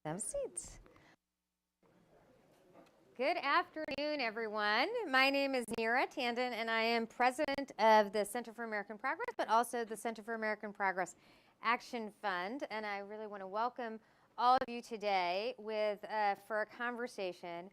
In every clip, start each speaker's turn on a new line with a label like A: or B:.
A: Have seats. Good afternoon, everyone. My name is Nira Tandon, and I am president of the Center for American Progress, but also the Center for American Progress Action Fund. And I really want to welcome all of you today for a conversation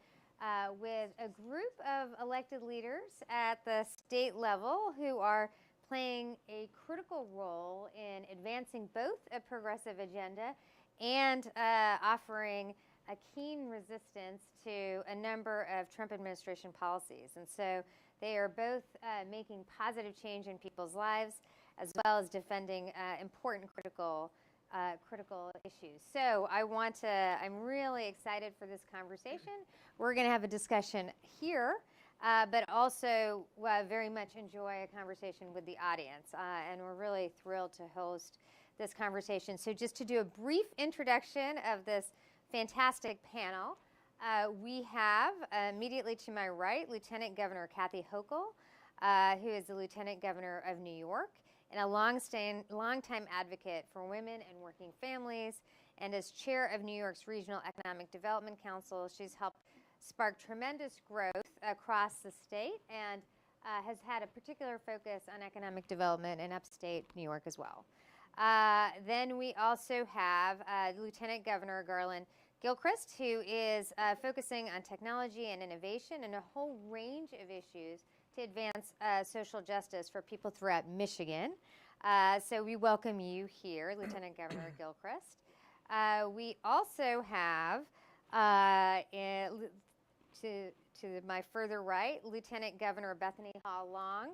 A: with a group of elected leaders at the state level who are playing a critical role in advancing both a progressive agenda and offering a keen resistance to a number of Trump administration policies. And so they are both making positive change in people's lives as well as defending important critical issues. So I'm really excited for this conversation. We're going to have a discussion here, but also very much enjoy a conversation with the audience. And we're really thrilled to host this conversation. So just to do a brief introduction of this fantastic panel, we have immediately to my right Lieutenant Governor Kathy Hochul, who is the Lieutenant Governor of New York and a long-time advocate for women and working families. And as chair of New York's Regional Economic Development Council, she's helped spark tremendous growth across the state and has had a particular focus on economic development in upstate New York as well. Then we also have Lieutenant Governor Garlin Gilchrist, who is focusing on technology and innovation and a whole range of issues to advance social justice for people throughout Michigan. So we welcome you here, Lieutenant Governor Gilchrist. We also have, to my further right, Lieutenant Governor Bethany Hall-Long,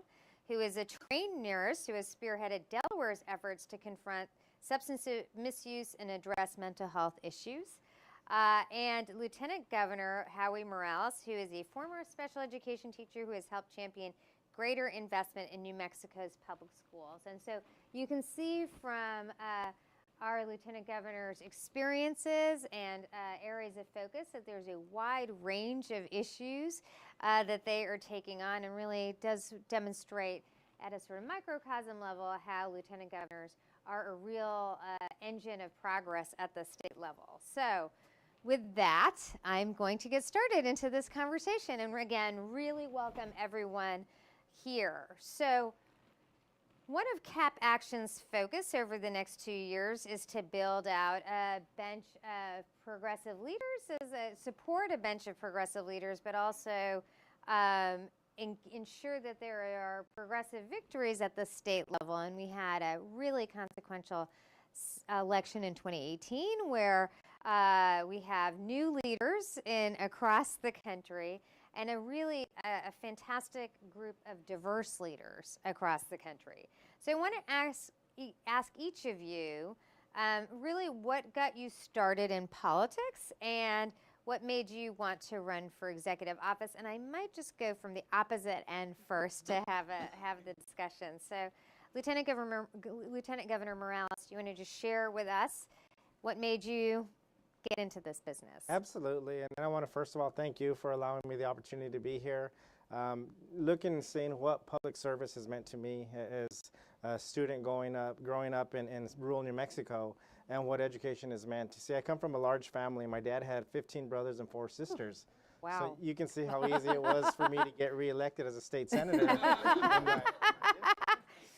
A: who is a trained nurse who has spearheaded Delaware's efforts to confront substance misuse and address mental health issues. And Lieutenant Governor Howie Morales, who is a former special education teacher who has helped champion greater investment in New Mexico's public schools. And so you can see from our Lieutenant Governor's experiences and areas of focus that there's a wide range of issues that they are taking on, and really does demonstrate at a sort of microcosm level how Lieutenant Governors are a real engine of progress at the state level. So with that, I'm going to get started into this conversation, and again, really welcome everyone here. So one of CAP Action's focus over the next 2 years is to build out a bench of progressive leaders, support a bench of progressive leaders, but also ensure that there are progressive victories at the state level. And we had a really consequential election in 2018 where we have new leaders across the country and a fantastic group of diverse leaders across the country. So I want to ask each of you really what got you started in politics and what made you want to run for executive office. And I might just go from the opposite end first to have the discussion. So Lieutenant Governor Morales, do you want to just share with us what made you get into this business?
B: Absolutely. And I want to first of all thank you for allowing me the opportunity to be here. Looking and seeing what public service has meant to me as a student growing up in rural New Mexico, and what education has meant. You see, I come from a large family. My dad had 15 brothers and 4 sisters.
A: Wow.
B: So you can see how easy it was for me to get reelected as a state senator.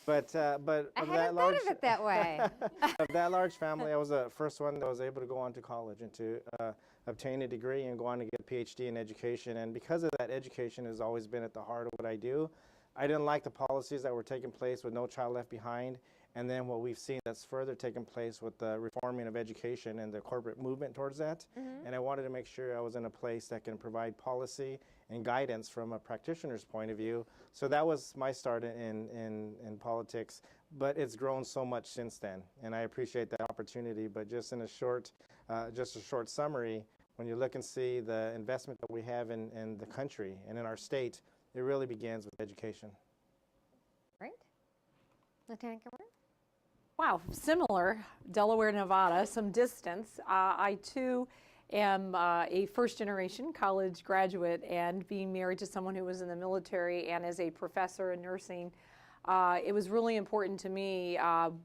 B: But
A: I hadn't thought of it that way.
B: Of that large family, I was the first one that was able to go on to college and to obtain a degree and go on to get a PhD in education. And because of that, education has always been at the heart of what I do. I didn't like the policies that were taking place with No Child Left Behind, and then what we've seen that's further taken place with the reforming of education and the corporate movement towards that. Mm-hmm. And I wanted to make sure I was in a place that can provide policy and guidance from a practitioner's point of view. So that was my start in politics, but it's grown so much since then, and I appreciate that opportunity. But just in a short summary, when you look and see the investment that we have in the country and in our state, it really begins with education.
A: Right. Lieutenant Governor?
C: Wow, similar. Delaware, Nevada, some distance. I too am a first-generation college graduate, and being married to someone who was in the military and as a professor in nursing, it was really important to me,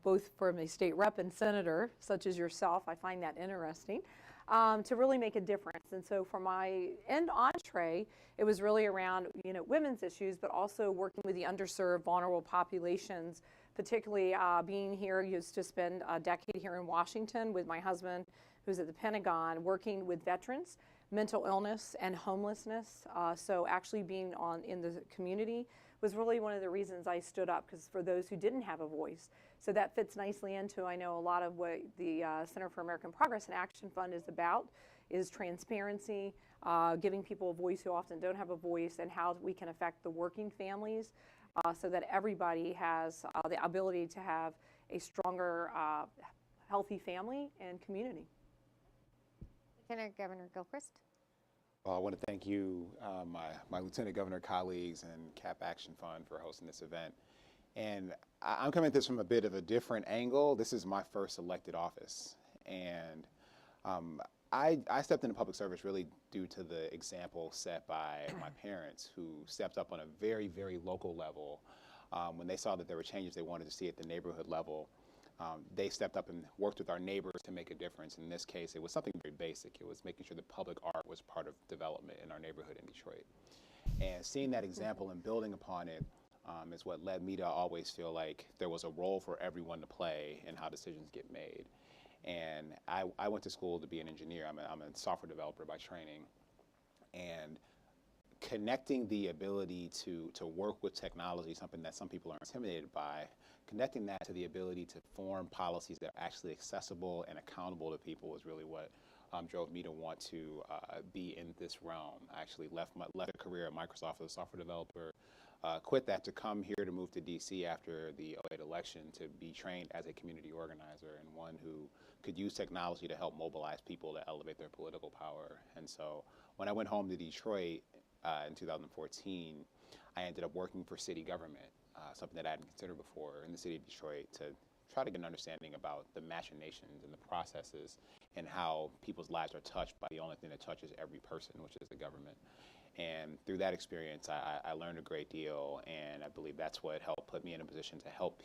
C: both from a state rep and senator, such as yourself. I find that interesting. to really make a difference. And so for my end entree, it was really around, women's issues, but also working with the underserved, vulnerable populations, particularly being here, used to spend a decade here in Washington with my husband, who's at the Pentagon, working with veterans, mental illness, and homelessness. So actually being in the community was really one of the reasons I stood up, because for those who didn't have a voice. So that fits nicely into, I know, a lot of what the Center for American Progress and Action Fund is about, is transparency, giving people a voice who often don't have a voice, and how we can affect the working families so that everybody has the ability to have a stronger, healthy family and community.
A: Lieutenant Governor Gilchrist.
D: Well, I want to thank you, my Lieutenant Governor colleagues and CAP Action Fund for hosting this event. And I'm coming at this from a bit of a different angle. This is my first elected office. And I stepped into public service really due to the example set by my parents, who stepped up on a very, very local level. When they saw that there were changes they wanted to see at the neighborhood level, they stepped up and worked with our neighbors to make a difference. In this case, it was something very basic. It was making sure that public art was part of development in our neighborhood in Detroit. And seeing that example and building upon it is what led me to always feel like there was a role for everyone to play in how decisions get made. And I went to school to be an engineer. I'm a software developer by training. And connecting the ability to work with technology, something that some people are intimidated by, connecting that to the ability to form policies that are actually accessible and accountable to people is really what drove me to want to be in this realm. I actually left a career at Microsoft as a software developer, quit that to come here to move to DC after the 2008 election to be trained as a community organizer and one who could use technology to help mobilize people to elevate their political power. And so when I went home to Detroit in 2014, I ended up working for city government, something that I hadn't considered before, in the city of Detroit, to try to get an understanding about the machinations and the processes and how people's lives are touched by the only thing that touches every person, which is the government. And through that experience, I learned a great deal, and I believe that's what helped put me in a position to help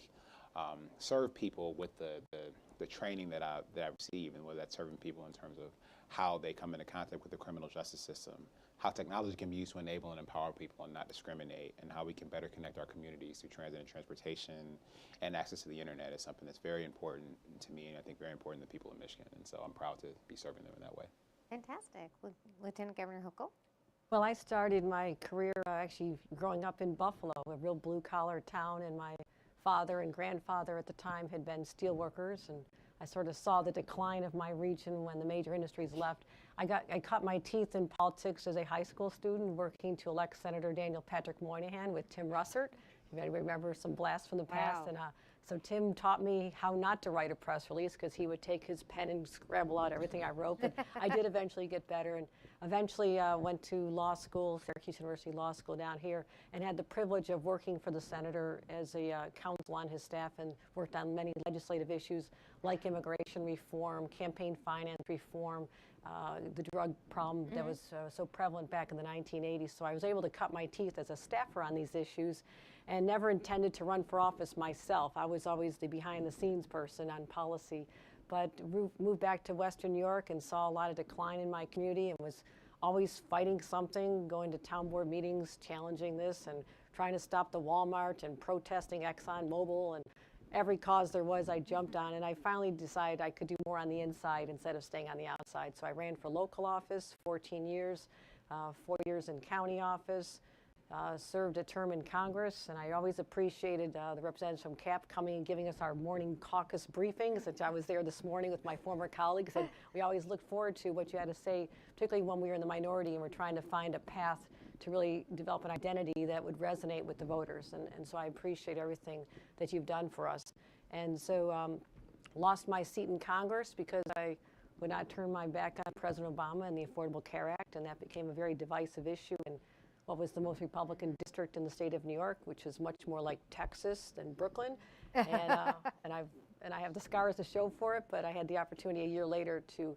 D: serve people with the training that I received, and whether that's serving people in terms of how they come into contact with the criminal justice system, how technology can be used to enable and empower people and not discriminate, and how we can better connect our communities through transit and transportation and access to the internet is something that's very important to me, and I think very important to the people of Michigan. And so I'm proud to be serving them in that way.
A: Fantastic. Lieutenant Governor Hochul.
E: Well, I started my career actually growing up in Buffalo, a real blue-collar town, and my father and grandfather at the time had been steel workers, and I sort of saw the decline of my region when the major industries left. I cut my teeth in politics as a high school student, working to elect Senator Daniel Patrick Moynihan with Tim Russert. You may remember some blasts from the past.
C: Wow.
E: And so Tim taught me how not to write a press release, because he would take his pen and scribble out everything I wrote. But I did eventually get better, and eventually went to law school, Syracuse University Law School down here, and had the privilege of working for the senator as a counsel on his staff, and worked on many legislative issues like immigration reform, campaign finance reform, the drug problem that was so prevalent back in the 1980s. So I was able to cut my teeth as a staffer on these issues, and never intended to run for office myself. I was always the behind-the-scenes person on policy, but moved back to Western New York and saw a lot of decline in my community, and was always fighting something, going to town board meetings, challenging this, and trying to stop the Walmart, and protesting ExxonMobil, and every cause there was I jumped on. And I finally decided I could do more on the inside instead of staying on the outside. So I ran for local office 14 years, 4 years in county office, served a term in Congress, and I always appreciated the representatives from CAP coming and giving us our morning caucus briefings. And I was there this morning with my former colleagues, and we always looked forward to what you had to say, particularly when we were in the minority and we're trying to find a path to really develop an identity that would resonate with the voters. And so I appreciate everything that you've done for us. And so lost my seat in Congress because I would not turn my back on President Obama and the Affordable Care Act, and that became a very divisive issue in what was the most Republican district in the state of New York, which is much more like Texas than Brooklyn. And I have the scars to show for it, but I had the opportunity a year later to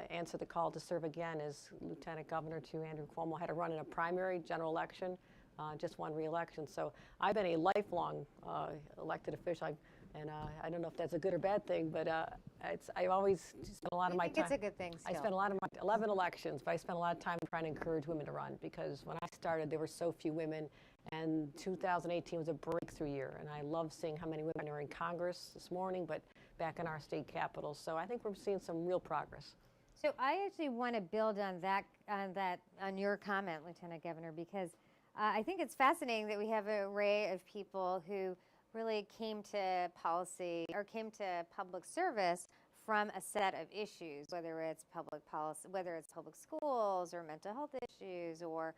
E: answer the call to serve again as Lieutenant Governor to Andrew Cuomo. I had to run in a primary general election, just won re-election. So I've been a lifelong elected official. And I don't know if that's a good or bad thing, but I've always spent a lot of my time.
A: It's a good thing still.
E: I spent a lot of my 11 elections, but I spent a lot of time trying to encourage women to run, because when I started, there were so few women, and 2018 was a breakthrough year. And I love seeing how many women are in Congress this morning, but back in our state capitol. So I think we're seeing some real progress.
A: So I actually want to build on on your comment, Lieutenant Governor, because I think it's fascinating that we have an array of people who really came to policy or came to public service from a set of issues, whether it's public policy, whether it's public schools or mental health issues, or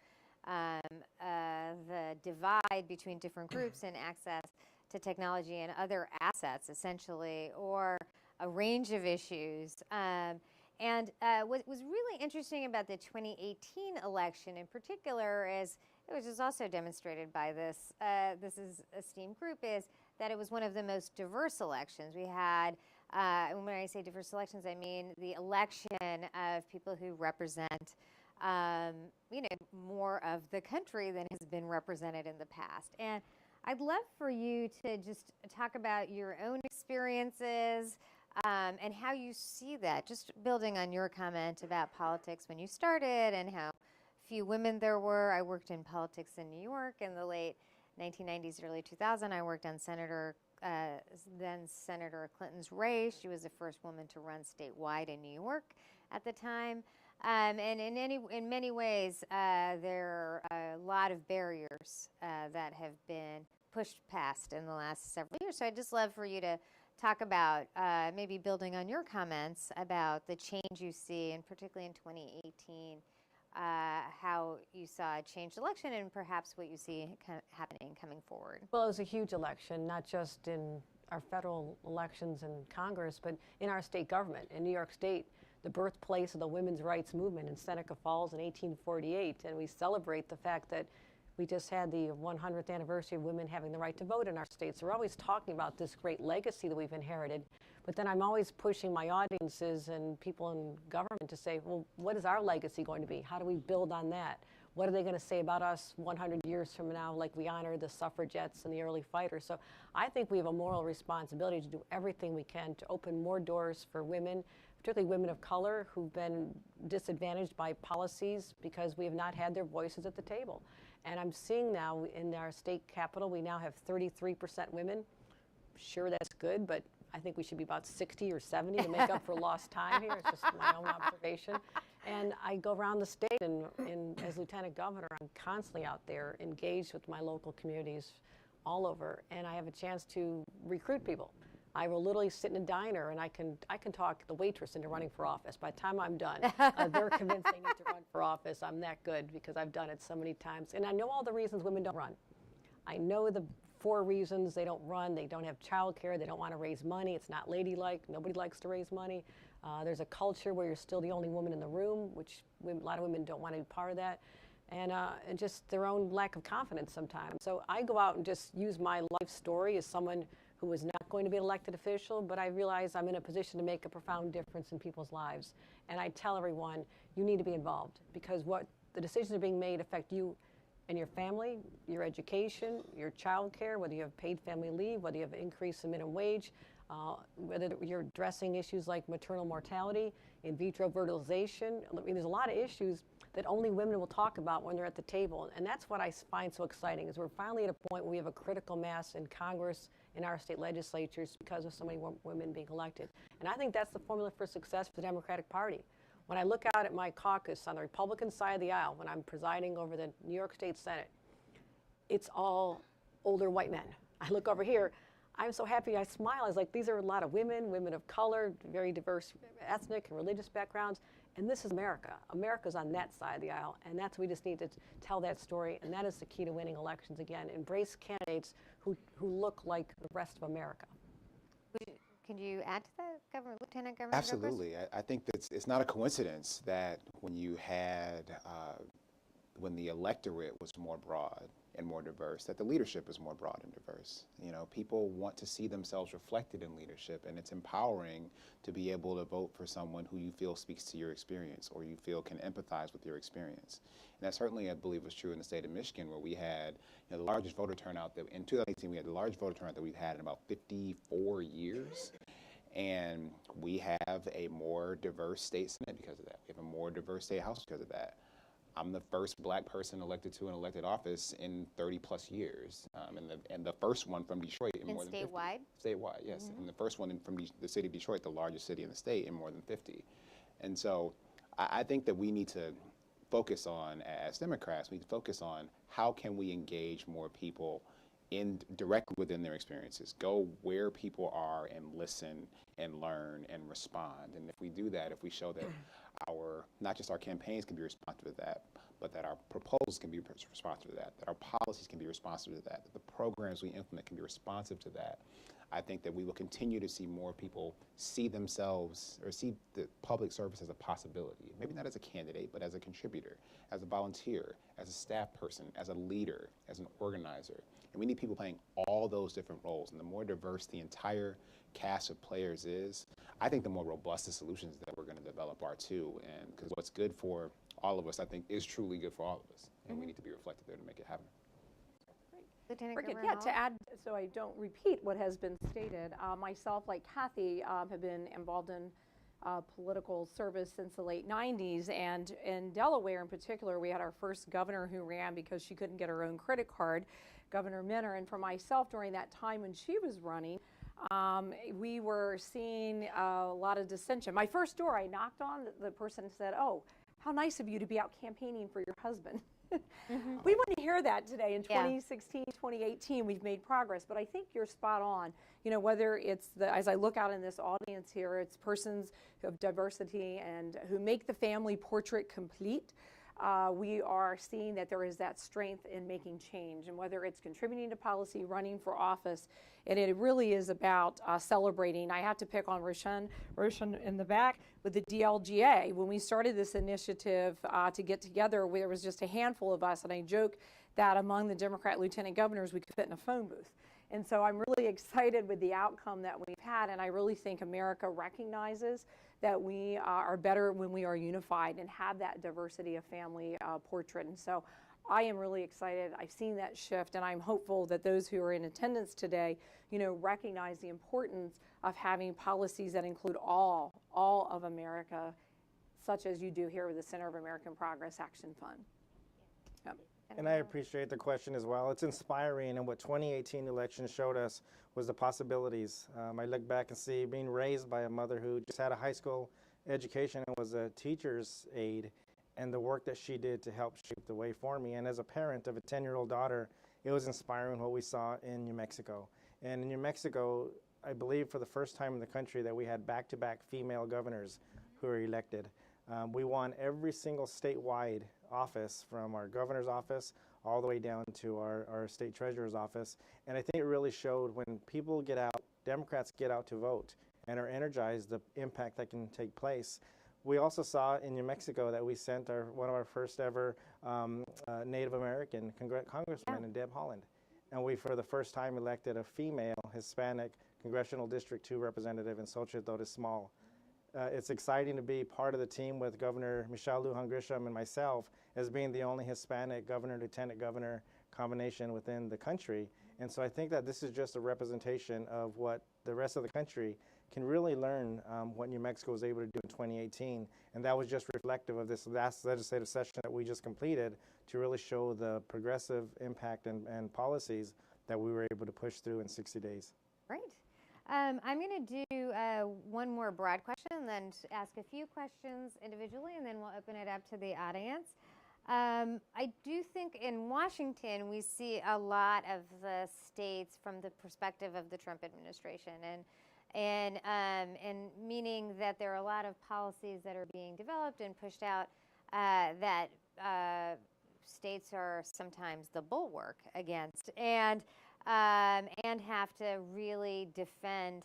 A: the divide between different groups and access to technology and other assets, essentially, or a range of issues. And what was really interesting about the 2018 election in particular is, which is also demonstrated by this esteemed group, is that it was one of the most diverse elections. We had, and when I say diverse elections, I mean the election of people who represent, more of the country than has been represented in the past. And I'd love for you to just talk about your own experiences and how you see that, just building on your comment about politics when you started and how few women there were. I worked in politics in New York in the late 1990s, early 2000. I worked on then Senator Clinton's race. She was the first woman to run statewide in New York at the time. And in many ways, there are a lot of barriers that have been pushed past in the last several years. So I'd just love for you to talk about maybe building on your comments about the change you see, and particularly in 2018, how you saw a changed election and perhaps what you see happening coming forward.
E: Well, it was a huge election, not just in our federal elections in Congress, but in our state government. In New York State, the birthplace of the women's rights movement in Seneca Falls in 1848, and we celebrate the fact that we just had the 100th anniversary of women having the right to vote in our state. So we're always talking about this great legacy that we've inherited. But then I'm always pushing my audiences and people in government to say, well, what is our legacy going to be? How do we build on that? What are they going to say about us 100 years from now, like we honor the suffragettes and the early fighters? So I think we have a moral responsibility to do everything we can to open more doors for women, particularly women of color who've been disadvantaged by policies because we have not had their voices at the table. And I'm seeing now in our state capitol, we now have 33% women. Sure, that's good, but I think we should be about 60 or 70 to make up for lost time here. It's just my own observation. And I go around the state, and as Lieutenant Governor, I'm constantly out there engaged with my local communities all over, and I have a chance to recruit people. I will literally sit in a diner, and I can talk the waitress into running for office. By the time I'm done, they're convinced they need to run for office. I'm that good because I've done it so many times. And I know all the reasons women don't run. I know the 4 reasons they don't run. They don't have child care. They don't want to raise money. It's not ladylike. Nobody likes to raise money. There's a culture where you're still the only woman in the room, which a lot of women don't want to be part of that. And just their own lack of confidence sometimes. So I go out and just use my life story as someone who was not going to be an elected official, but I realize I'm in a position to make a profound difference in people's lives. And I tell everyone, you need to be involved, because what the decisions are being made affect you and your family, your education, your child care, whether you have paid family leave, whether you have an increase in minimum wage, whether you're addressing issues like maternal mortality, in vitro fertilization. I mean, there's a lot of issues that only women will talk about when they're at the table. And that's what I find so exciting, is we're finally at a point where we have a critical mass in Congress, in our state legislatures, because of so many women being elected. And I think that's the formula for success for the Democratic Party. When I look out at my caucus on the Republican side of the aisle, when I'm presiding over the New York State Senate, it's all older white men. I look over here, I'm so happy, I smile. I was like, these are a lot of women of color, very diverse ethnic and religious backgrounds. And this is America. America's on that side of the aisle, and we just need to tell that story, and that is the key to winning elections again. Embrace candidates who look like the rest of America.
A: Can you add to that, Lieutenant Governor?
D: Absolutely. I think that it's not a coincidence that when you had, when the electorate was more broad, and more diverse, that the leadership is more broad and diverse. You know, people want to see themselves reflected in leadership, and it's empowering to be able to vote for someone who you feel speaks to your experience or you feel can empathize with your experience. And that certainly, I believe, was true in the state of Michigan, where we had the largest voter turnout that in 2018, we had the largest voter turnout that we've had in about 54 years. And we have a more diverse state Senate because of that. We have a more diverse state House because of that. I'm the first black person elected to an elected office in 30 plus years, and the first one from Detroit in more than 50.
A: Statewide?
D: Statewide, yes. And the first one from the city of Detroit, the largest city in the state, in more than 50. And so I think that we need to focus on, as Democrats, we need to focus on how can we engage more people directly within their experiences, go where people are and listen and learn and respond. And if we do that, if we show that not just our campaigns can be responsive to that, but that our proposals can be responsive to that our policies can be responsive to that the programs we implement can be responsive to that, I think that we will continue to see more people see themselves or see the public service as a possibility, maybe not as a candidate, but as a contributor, as a volunteer, as a staff person, as a leader, as an organizer. And we need people playing all those different roles. And the more diverse the entire cast of players is, I think the more robust the solutions that we're going to develop are too. And because what's good for all of us, I think, is truly good for all of us. And we need to be reflected there to make it happen.
A: Lieutenant
C: Very good.
A: Governor
C: Yeah, to
A: Hall?
C: add, so I don't repeat what has been stated, myself, like Kathy, have been involved in political service since the late 90s. And in Delaware in particular, we had our first governor who ran because she couldn't get her own credit card, Governor Minner. And for myself, during that time when she was running, we were seeing a lot of dissension. My first door I knocked on, the person said, "Oh, how nice of you to be out campaigning for your husband." We wouldn't hear that today. In 2016, 2018, we've made progress, but I think you're spot on. You know, whether it's as I look out in this audience here, it's persons of diversity and who make the family portrait complete. We are seeing that there is that strength in making change, and whether it's contributing to policy, running for office, and it really is about celebrating. I have to pick on Roshan in the back with the DLGA. When we started this initiative to get together, there was just a handful of us, and I joke that among the Democrat lieutenant governors, we could fit in a phone booth. And so I'm really excited with the outcome that we've had, and I really think America recognizes that we are better when we are unified and have that diversity of family portrait. And so I am really excited. I've seen that shift, and I'm hopeful that those who are in attendance today, you know, recognize the importance of having policies that include all of America, such as you do here with the Center of American Progress Action Fund. Yep.
B: And I appreciate the question as well. It's inspiring, and what 2018 election showed us was the possibilities. I look back and see being raised by a mother who just had a high school education and was a teacher's aide, and the work that she did to help shape the way for me. And as a parent of a 10-year-old daughter, it was inspiring what we saw in New Mexico. And in New Mexico, I believe for the first time in the country that we had back-to-back female governors who were elected. We won every single statewide office, from our governor's office all the way down to our state treasurer's office. And I think it really showed when people get out, Democrats get out to vote and are energized, the impact that can take place. We also saw in New Mexico that we sent one of our first ever Native American congresswoman, in Deb Haaland. And we, for the first time, elected a female Hispanic Congressional District 2 representative in Xochitl de Small. It's exciting to be part of the team with Governor Michelle Lujan Grisham and myself as being the only Hispanic governor, lieutenant governor combination within the country. And so I think that this is just a representation of what the rest of the country can really learn what New Mexico was able to do in 2018. And that was just reflective of this last legislative session that we just completed to really show the progressive impact and policies that we were able to push through in 60 days.
A: Great. I'm going to do one more broad question and then ask a few questions individually, and then we'll open it up to the audience. I do think in Washington we see a lot of the states from the perspective of the Trump administration, and meaning that there are a lot of policies that are being developed and pushed out that states are sometimes the bulwark against, and have to really defend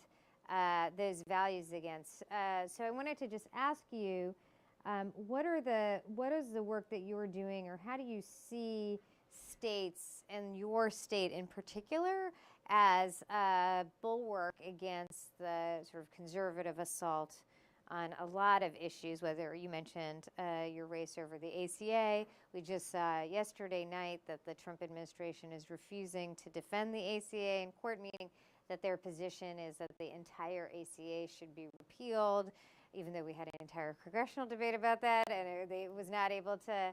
A: those values against. So I wanted to just ask you, what is the work that you're doing, or how do you see states, and your state in particular, as a bulwark against the sort of conservative assault on a lot of issues, whether you mentioned your race over the ACA. We just saw yesterday night that the Trump administration is refusing to defend the ACA in court, meaning that their position is that the entire ACA should be repealed, even though we had an entire congressional debate about that, and it was not able to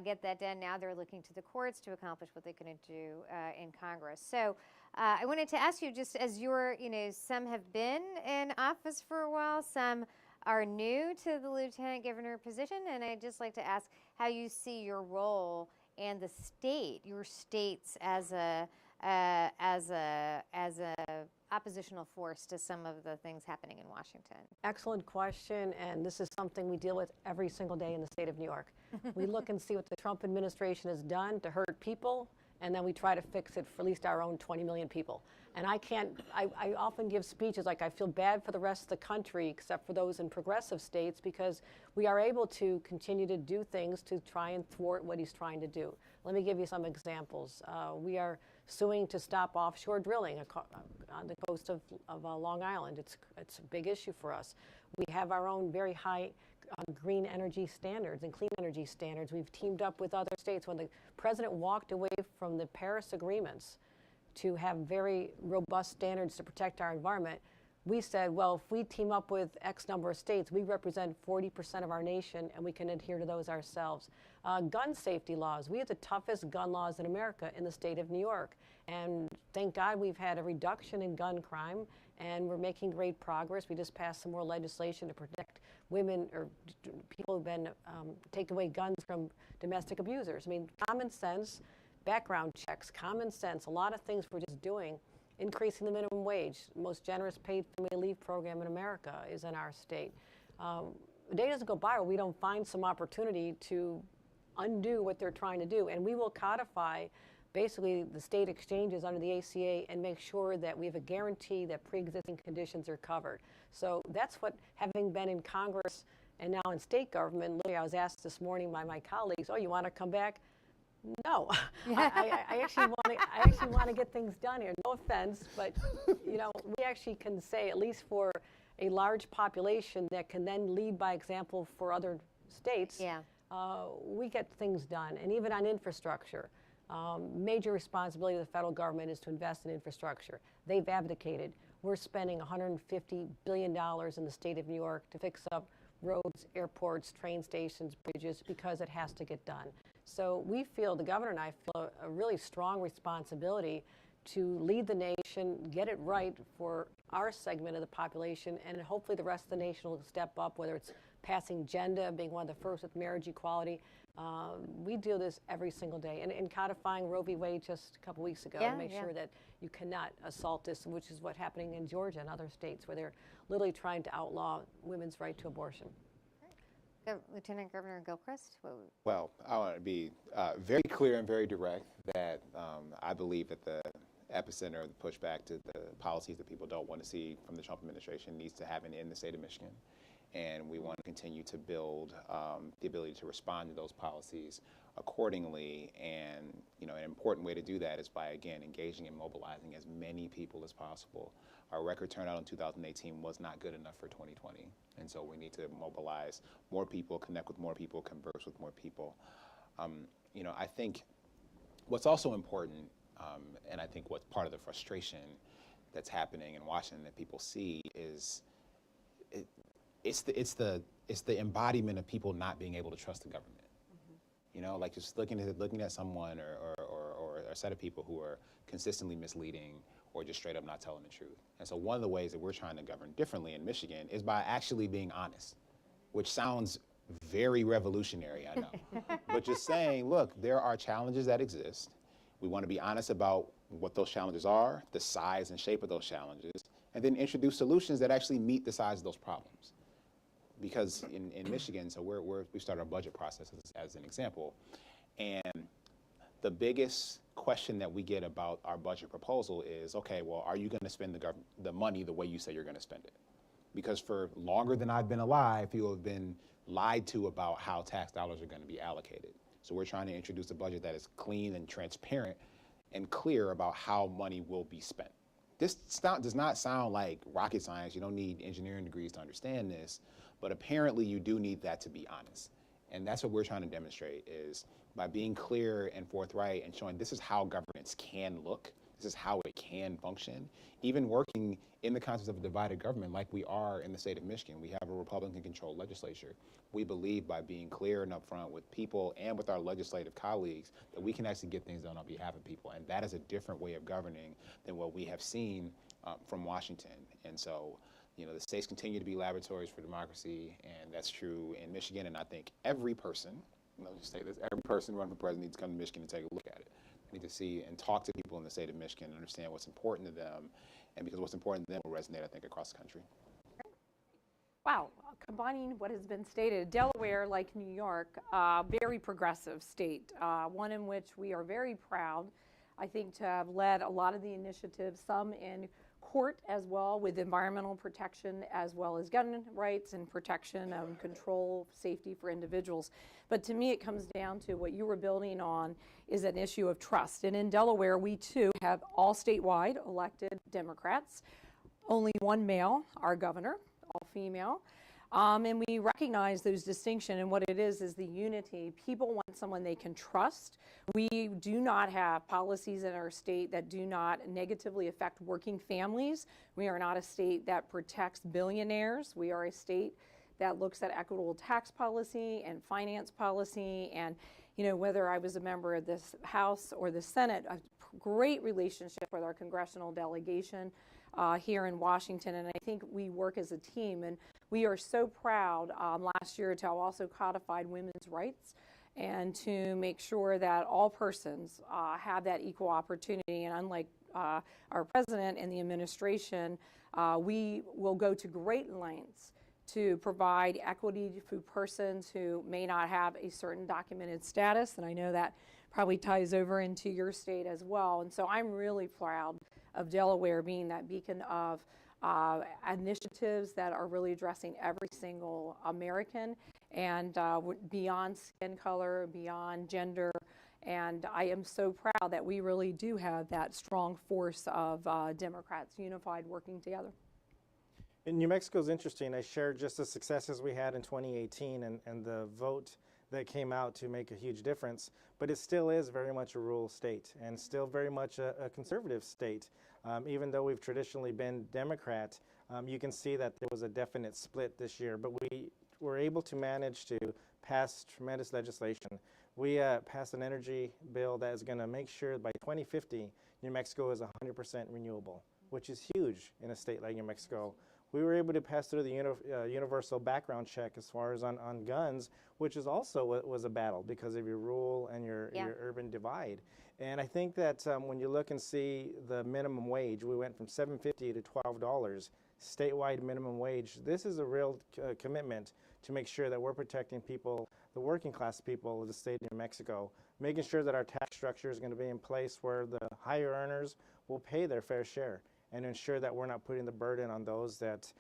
A: get that done. Now they're looking to the courts to accomplish what they couldn't do in Congress. So I wanted to ask you, just as you're, some have been in office for a while, some are new to the lieutenant governor position, and I'd just like to ask how you see your role and the state, your states as a oppositional force to some of the things happening in Washington.
E: Excellent question, and this is something we deal with every single day in the state of New York. We look and see what the Trump administration has done to hurt people, and then we try to fix it for at least our own 20 million people. And I often give speeches like I feel bad for the rest of the country, except for those in progressive states, because we are able to continue to do things to try and thwart what he's trying to do. Let me give you some examples. We are suing to stop offshore drilling on the coast of Long Island. It's a big issue for us. We have our own very high green energy standards and clean energy standards. We've teamed up with other states. When the president walked away from the Paris agreements to have very robust standards to protect our environment, we said, well, if we team up with X number of states, we represent 40% of our nation, and we can adhere to those ourselves. Gun safety laws. We have the toughest gun laws in America in the state of New York. And thank God we've had a reduction in gun crime, and we're making great progress. We just passed some more legislation to protect women or people who've been take away guns from domestic abusers. I mean, common sense, background checks, common sense, a lot of things we're just doing. Increasing the minimum wage, the most generous paid family leave program in America is in our state. The day doesn't go by where we don't find some opportunity to undo what they're trying to do. And we will codify basically the state exchanges under the ACA and make sure that we have a guarantee that pre-existing conditions are covered. So that's what, having been in Congress and now in state government, literally I was asked this morning by my colleagues, oh, you want to come back? No, I actually want to get things done here. No offense, but we actually can say, at least for a large population that can then lead by example for other states, we get things done. And even on infrastructure, major responsibility of the federal government is to invest in infrastructure. They've abdicated. We're spending $150 billion in the state of New York to fix up roads, airports, train stations, bridges, because it has to get done. So we feel, the governor and I feel, a really strong responsibility to lead the nation, get it right for our segment of the population, and hopefully the rest of the nation will step up, whether it's passing gender, being one of the first with marriage equality. We do this every single day. And codifying Roe v. Wade just a couple weeks ago to make sure that you cannot assault this, which is what's happening in Georgia and other states where they're literally trying to outlaw women's right to abortion.
A: Lieutenant Governor Gilchrist?
D: Well, I want to be very clear and very direct that I believe that the epicenter of the pushback to the policies that people don't want to see from the Trump administration needs to happen in the state of Michigan. And we want to continue to build the ability to respond to those policies accordingly. And an important way to do that is by, again, engaging and mobilizing as many people as possible. Our record turnout in 2018 was not good enough for 2020. And so we need to mobilize more people, connect with more people, converse with more people. I think what's also important, and I think what's part of the frustration that's happening in Washington that people see is it's the embodiment of people not being able to trust the government. Mm-hmm. Like just looking at someone or a set of people who are consistently misleading or just straight up not telling the truth. And so one of the ways that we're trying to govern differently in Michigan is by actually being honest, which sounds very revolutionary, I know. But just saying, look, there are challenges that exist. We want to be honest about what those challenges are, the size and shape of those challenges, and then introduce solutions that actually meet the size of those problems. Because in Michigan, so we started our budget process as an example, and the biggest question that we get about our budget proposal is, okay, well, are you going to spend the money the way you say you're going to spend it? Because for longer than I've been alive, people have been lied to about how tax dollars are going to be allocated. So we're trying to introduce a budget that is clean and transparent and clear about how money will be spent. This does not sound like rocket science. You don't need engineering degrees to understand this, but apparently you do need that to be honest. And that's what we're trying to demonstrate, is by being clear and forthright and showing this is how governance can look, this is how it can function, even working in the context of a divided government like we are in the state of Michigan. We have a Republican-controlled legislature. We believe by being clear and upfront with people and with our legislative colleagues that we can actually get things done on behalf of people. And that is a different way of governing than what we have seen from Washington. And so, you know, the states continue to be laboratories for democracy, and that's true in Michigan. And I think every person, let me just say this, every person running for president needs to come to Michigan and take a look at it. They need to see and talk to people in the state of Michigan and understand what's important to them, and because what's important to them will resonate, I think, across the country.
C: Wow, combining what has been stated, Delaware, like New York, very progressive state, one in which we are very proud, I think, to have led a lot of the initiatives, some in court as well, with environmental protection as well as gun rights and protection and control, safety for individuals. But to me, it comes down to what you were building on is an issue of trust. And in Delaware, we too have all statewide elected Democrats, only one male, our governor, all female. And we recognize those distinctions, and what it is the unity. People want someone they can trust. We do not have policies in our state that do not negatively affect working families. We are not a state that protects billionaires. We are a state that looks at equitable tax policy and finance policy. And, you know, whether I was a member of this House or the Senate, a great relationship with our congressional delegation here in Washington, and I think we work as a team, and we are so proud last year to have also codified women's rights and to make sure that all persons have that equal opportunity. And unlike our president and the administration, we will go to great lengths to provide equity to persons who may not have a certain documented status, and I know that probably ties over into your state as well. And so I'm really proud of Delaware being that beacon of initiatives that are really addressing every single American and beyond skin color, beyond gender. And I am so proud that we really do have that strong force of Democrats unified working together.
B: In New Mexico is interesting. I shared just the successes we had in 2018 and the vote that came out to make a huge difference, but it still is very much a rural state and still very much a conservative state. Even though we've traditionally been Democrat, you can see that there was a definite split this year, but we were able to manage to pass tremendous legislation. We passed an energy bill that is going to make sure by 2050, New Mexico is 100% renewable, which is huge in a state like New Mexico. We were able to pass through the universal background check as far as on guns, which is also was a battle because of your rural and your urban divide. And I think that when you look and see the minimum wage, we went from $7.50 to $12 statewide minimum wage. This is a real commitment to make sure that we're protecting people, the working class people of the state of New Mexico, making sure that our tax structure is going to be in place where the higher earners will pay their fair share, and ensure that we're not putting the burden on those that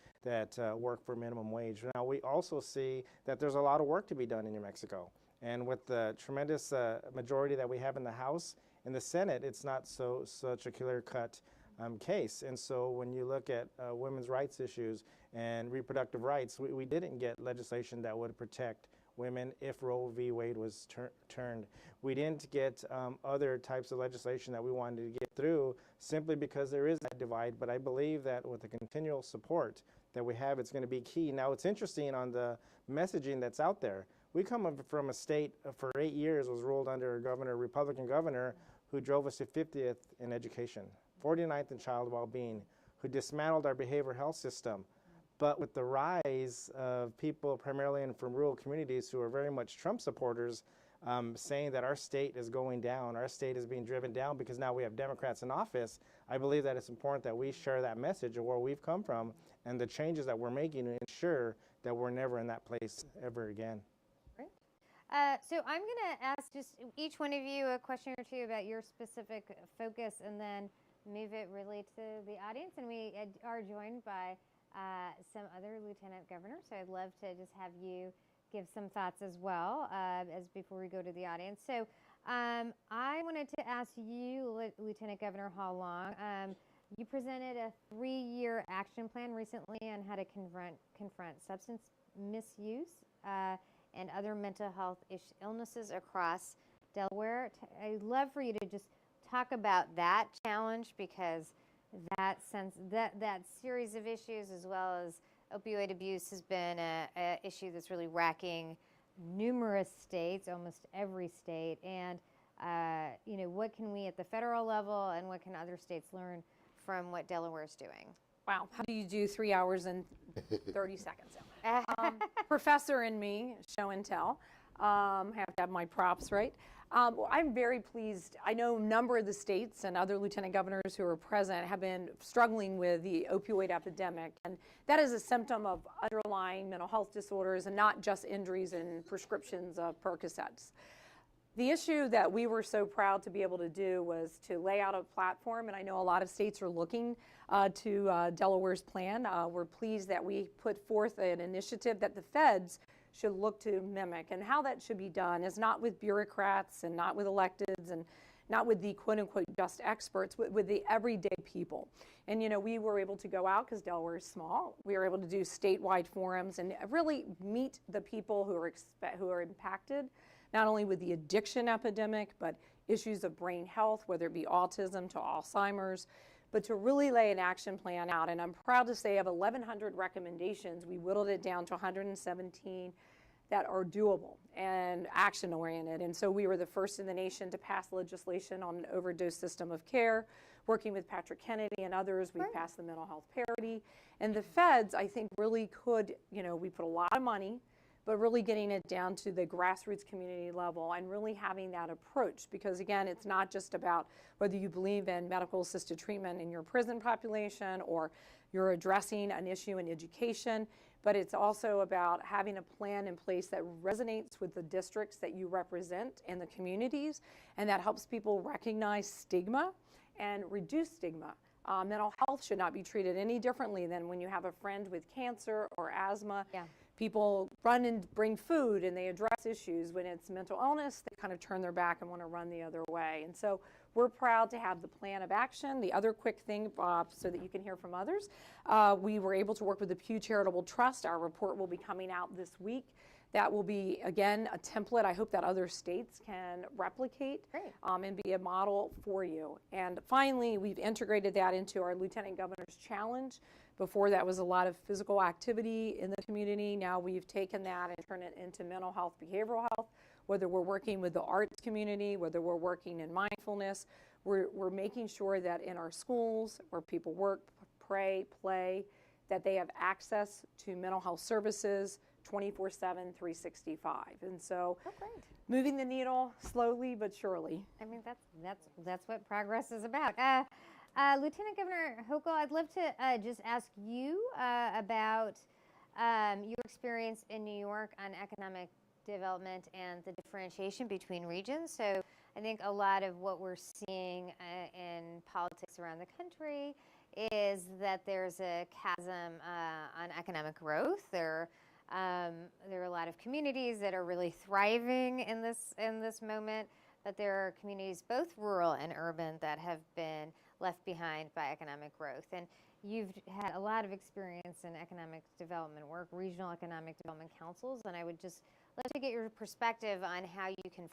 B: work for minimum wage. Now, we also see that there's a lot of work to be done in New Mexico. And with the tremendous majority that we have in the House, in the Senate, it's not such a clear-cut case. And so when you look at women's rights issues and reproductive rights, we didn't get legislation that would protect women if Roe v. Wade was turned. We didn't get other types of legislation that we wanted to get through simply because there is that divide, but I believe that with the continual support that we have, it's going to be key. Now, it's interesting on the messaging that's out there. We come from a state for 8 years was ruled under a Republican governor, who drove us to 50th in education, 49th in child well-being, who dismantled our behavioral health system. But with the rise of people primarily from rural communities who are very much Trump supporters, saying that our state is going down, our state is being driven down because now we have Democrats in office, I believe that it's important that we share that message of where we've come from and the changes that we're making to ensure that we're never in that place ever again.
A: Great. So I'm going to ask just each one of you a question or two about your specific focus and then move it really to the audience. And we are joined by some other lieutenant governors, so I'd love to just have you give some thoughts as well as before we go to the audience. So I wanted to ask you, Lieutenant Governor Hall-Long, you presented a 3-year action plan recently on how to confront substance misuse and other mental health illnesses across Delaware. I'd love for you to just talk about that challenge, because that series of issues, as well as opioid abuse, has been an issue that's really racking numerous states, almost every state. And what can we at the federal level and what can other states learn from what Delaware is doing?
C: Wow, how do you do 3 hours and 30 seconds? Professor in me, show and tell. Have to have my props, right? I'm very pleased. I know a number of the states and other lieutenant governors who are present have been struggling with the opioid epidemic, and that is a symptom of underlying mental health disorders and not just injuries and prescriptions of Percocets. The issue that we were so proud to be able to do was to lay out a platform, and I know a lot of states are looking to Delaware's plan. We're pleased that we put forth an initiative that the feds should look to mimic, and how that should be done is not with bureaucrats and not with electeds and not with the quote-unquote just experts, but with the everyday people. And we were able to go out, because Delaware is small, we were able to do statewide forums and really meet the people who are impacted, not only with the addiction epidemic, but issues of brain health, whether it be autism to Alzheimer's, but to really lay an action plan out. And I'm proud to say of 1,100 recommendations, we whittled it down to 117 that are doable and action-oriented. And so we were the first in the nation to pass legislation on an overdose system of care. Working with Patrick Kennedy and others, we passed the mental health parity. And the feds, I think, really could, we put a lot of money, but really getting it down to the grassroots community level and really having that approach. Because again, it's not just about whether you believe in medical assisted treatment in your prison population or you're addressing an issue in education, but it's also about having a plan in place that resonates with the districts that you represent and the communities, and that helps people recognize stigma and reduce stigma. Mental health should not be treated any differently than when you have a friend with cancer or asthma.
A: Yeah.
C: People run and bring food and they address issues. When it's mental illness, they kind of turn their back and want to run the other way. And so we're proud to have the plan of action. The other quick thing, so that you can hear from others, we were able to work with the Pew Charitable Trust. Our report will be coming out this week. That will be, again, a template I hope that other states can replicate and be a model for you. And finally, we've integrated that into our Lieutenant Governor's Challenge. Before, that was a lot of physical activity in the community. Now we've taken that and turned it into mental health, behavioral health, whether we're working with the arts community, whether we're working in mindfulness. We're making sure that in our schools, where people work, pray, play, that they have access to mental health services 24/7, 365. And so moving the needle slowly but surely.
A: I mean, that's what progress is about. Lieutenant Governor Hochul, I'd love to just ask you about your experience in New York on economic development and the differentiation between regions. So I think a lot of what we're seeing in politics around the country is that there's a chasm on economic growth. There are a lot of communities that are really thriving in this moment, but there are communities, both rural and urban, that have been left behind by economic growth. And you've had a lot of experience in economic development work, regional economic development councils, and I would just love to get your perspective on how you can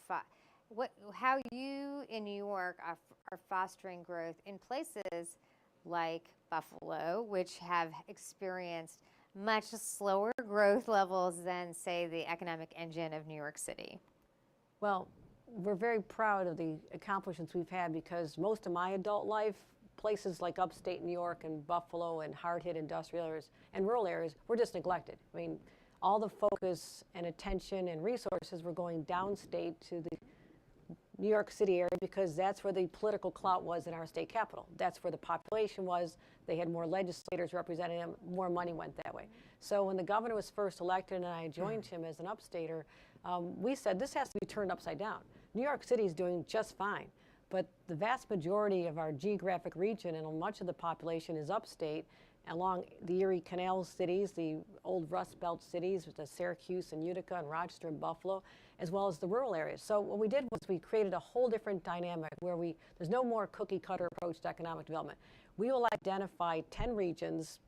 A: how you in New York are fostering growth in places like Buffalo, which have experienced much slower growth levels than, say, the economic engine of New York City.
E: Well, we're very proud of the accomplishments we've had, because most of my adult life, places like upstate New York and Buffalo and hard-hit industrial areas and rural areas were just neglected. I mean, all the focus and attention and resources were going downstate to the New York City area, because that's where the political clout was in our state capital. That's where the population was. They had more legislators representing them. More money went that way. So when the governor was first elected and I joined him as an upstater, we said this has to be turned upside down. New York City is doing just fine, but the vast majority of our geographic region and much of the population is upstate. along the Erie Canal cities, the old Rust Belt cities, with the Syracuse and Utica and Rochester and Buffalo, as well as the rural areas. So what we did was we created a whole different dynamic where there's no more cookie cutter approach to economic development. We will identify 10 regions,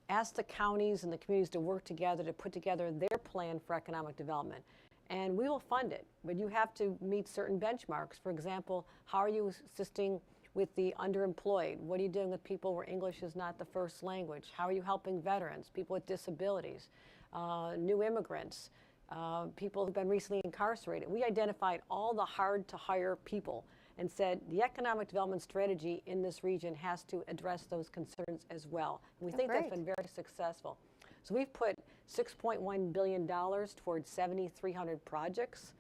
E: ask the counties and the communities to work together to put together their plan for economic development. And we will fund it, but you have to meet certain benchmarks. For example, how are you assisting with the underemployed? What are you doing with people where English is not the first language? How are you helping veterans, people with disabilities, new immigrants, people who've been recently incarcerated? We identified all the hard to hire people and said the economic development strategy in this region has to address those concerns as well. And we think that's been very successful. So we've put $6.1 billion towards 7,300 projects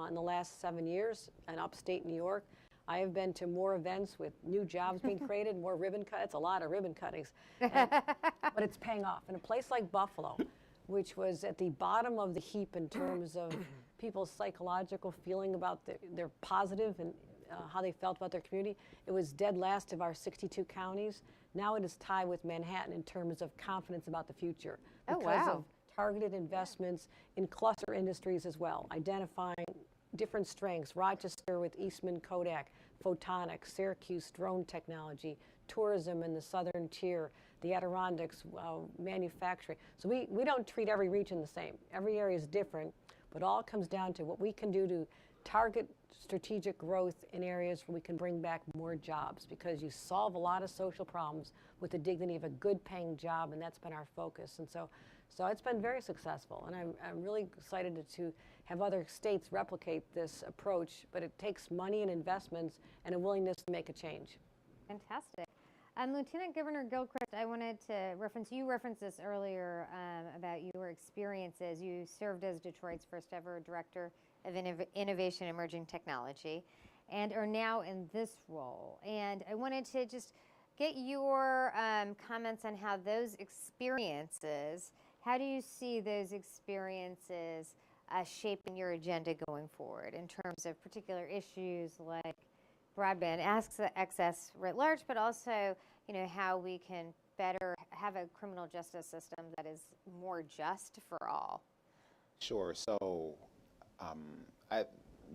E: in the last 7 years in upstate New York. I have been to more events with new jobs being created, more ribbon cuts, a lot of ribbon cuttings, but it's paying off. In a place like Buffalo, which was at the bottom of the heap in terms of people's psychological feeling about their positive and how they felt about their community, it was dead last of our 62 counties. Now it is tied with Manhattan in terms of confidence about the future because of targeted investments in cluster industries as well, identifying different strengths. Rochester with Eastman Kodak, photonics, Syracuse drone technology, tourism in the southern tier, the Adirondacks, manufacturing. So we don't treat every region the same. Every area is different, but all comes down to what we can do to target strategic growth in areas where we can bring back more jobs, because you solve a lot of social problems with the dignity of a good paying job, and that's been our focus. And so it's been very successful, and I'm really excited to have other states replicate this approach, but it takes money and investments and a willingness to make a change.
A: Fantastic. Lieutenant Governor Gilchrist, I wanted to you referenced this earlier about your experiences. You served as Detroit's first ever Director of Innovation and Emerging Technology and are now in this role. And I wanted to just get your comments on how those experiences, how do you see those experiences shaping your agenda going forward in terms of particular issues like broadband access writ large, but also, how we can better have a criminal justice system that is more just for all?
D: Sure. So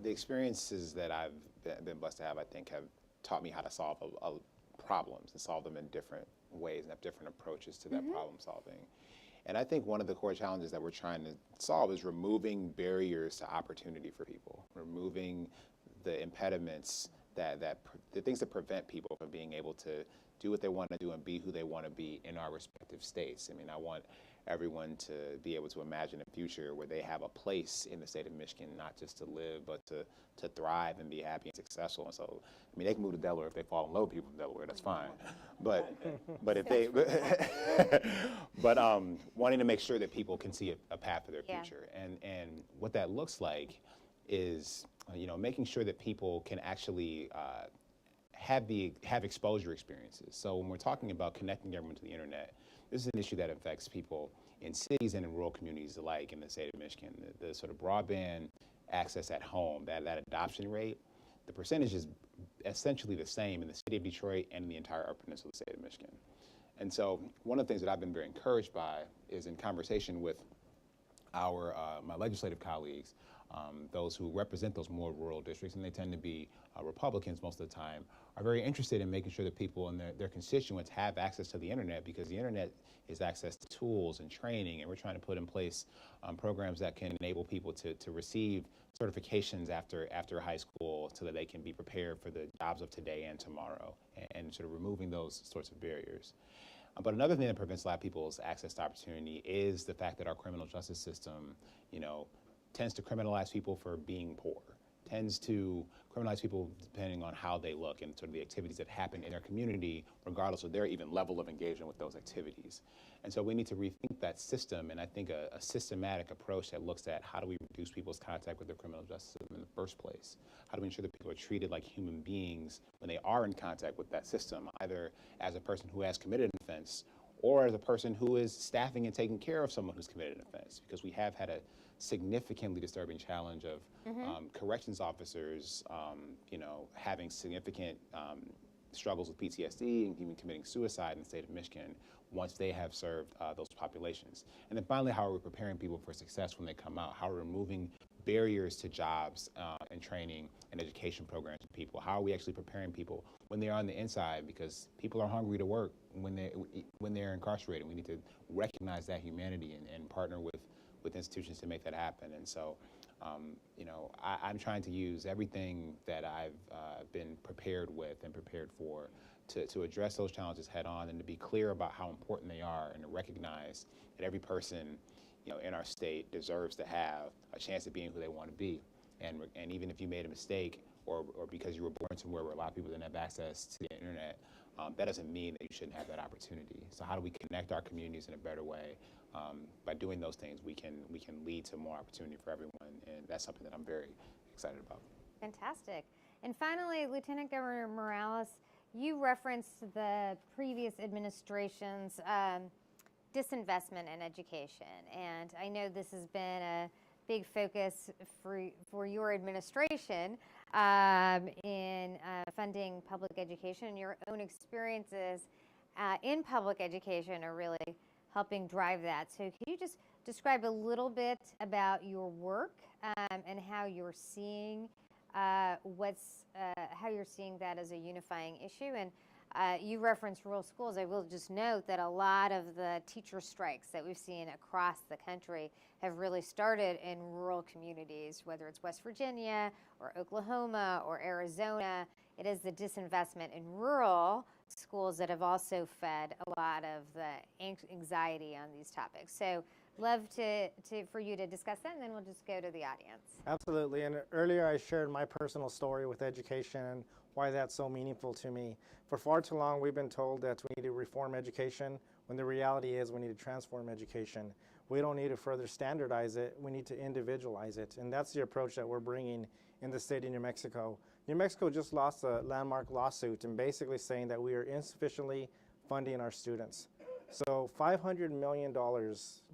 D: the experiences that I've been blessed to have, I think, have taught me how to solve problems and solve them in different ways and have different approaches to that problem solving. And I think one of the core challenges that we're trying to solve is removing barriers to opportunity for people, removing the impediments, the things that prevent people from being able to do what they want to do and be who they want to be in our respective states. I mean, I want everyone to be able to imagine a future where they have a place in the state of Michigan, not just to live, but to thrive and be happy and successful. And so, I mean, they can move to Delaware if they fall in love with people in Delaware, that's fine. But if they, wanting to make sure that people can see a path for their future. And what that looks like is, making sure that people can actually have exposure experiences. So when we're talking about connecting everyone to the internet, this is an issue that affects people in cities and in rural communities alike in the state of Michigan. The sort of broadband access at home, that adoption rate, the percentage is essentially the same in the city of Detroit and in the entire upper peninsula of the state of Michigan. And so one of the things that I've been very encouraged by is in conversation with my legislative colleagues, those who represent those more rural districts, and they tend to be Republicans most of the time, are very interested in making sure that people and their constituents have access to the internet, because the internet is access to tools and training, and we're trying to put in place programs that can enable people to receive certifications after high school so that they can be prepared for the jobs of today and tomorrow, and sort of removing those sorts of barriers. But another thing that prevents a lot of people's access to opportunity is the fact that our criminal justice system, tends to criminalize people for being poor, tends to criminalize people depending on how they look and sort of the activities that happen in their community, regardless of their even level of engagement with those activities. And so we need to rethink that system, and I think a systematic approach that looks at how do we reduce people's contact with the criminal justice system in the first place? How do we ensure that people are treated like human beings when they are in contact with that system, either as a person who has committed an offense or as a person who is staffing and taking care of someone who's committed an offense? Because we have had a significantly disturbing challenge of corrections officers, having significant struggles with PTSD and even committing suicide in the state of Michigan once they have served those populations. And then finally, how are we preparing people for success when they come out? How are we removing barriers to jobs and training and education programs for people? How are we actually preparing people when they're on the inside? Because people are hungry to work when they're incarcerated. We need to recognize that humanity and partner with institutions to make that happen. And so, you know, I'm trying to use everything that I've been prepared with and prepared for to address those challenges head on, and to be clear about how important they are, and to recognize that every person, you know, in our state deserves to have a chance at being who they want to be. And even if you made a mistake, or because you were born somewhere where a lot of people didn't have access to the internet, that doesn't mean that you shouldn't have that opportunity. So how do we connect our communities in a better way? By doing those things, we can lead to more opportunity for everyone, and that's something that I'm very excited about.
A: Fantastic. And finally, Lieutenant Governor Morales, you referenced the previous administration's disinvestment in education, and I know this has been a big focus for your administration in funding public education, and your own experiences in public education are really helping drive that. So could you just describe a little bit about your work and how you're seeing how you're seeing that as a unifying issue? And you referenced rural schools. I will just note that a lot of the teacher strikes that we've seen across the country have really started in rural communities, whether it's West Virginia or Oklahoma or Arizona. It is the disinvestment in rural schools that have also fed a lot of the anxiety on these topics. So love for you to discuss that, and then we'll just go to the audience.
B: Absolutely. And earlier I shared my personal story with education and why that's so meaningful to me. For far too long, we've been told that we need to reform education, when the reality is we need to transform education. We don't need to further standardize it. We need to individualize it. And that's the approach that we're bringing in the state of New Mexico. New Mexico just lost a landmark lawsuit and basically saying that we are insufficiently funding our students. So $500 million,